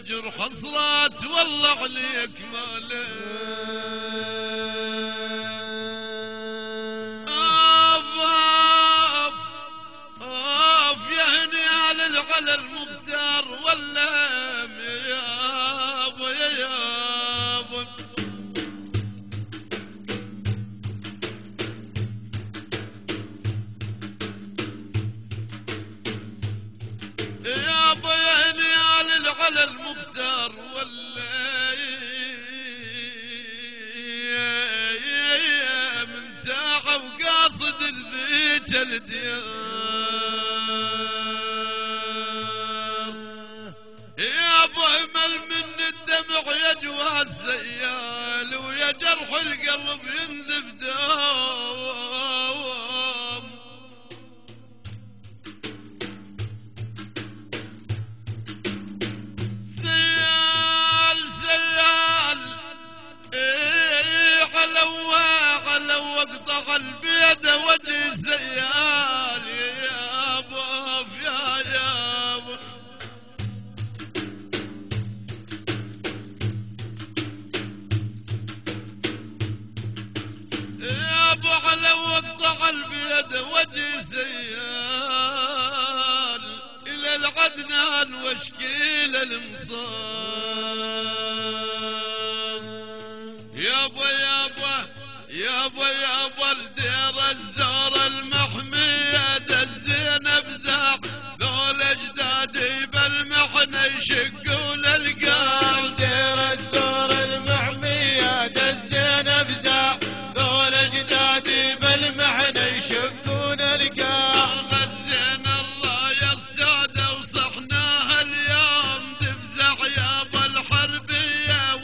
تاجر حصرات والله عليك مالك. على المختار واللام يابا يابا. يابا يهني على المختار واللام من ساعة وقاصد البيت الديار. يجوى السيال ويا جرح القلب ينزف دوام. سيال سيال على وقطع البيد وجه سيال يا ابو يا ابو. على وقطع البيد وجه سيال إلى العدنان واشكيل المصاب. يابا يابا يابا يابا الدير الزور المحمية الزينب زاع ذول اجدادي بالمحنة يشقوا للقلب. دير الزور المحمية الزينب زاع ذول اجدادي بالمحنة يشقون القلب. غزينا الراية السادة وصحناها اليوم تفزع يابا الحربية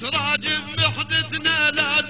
سراج بمحدثنا لا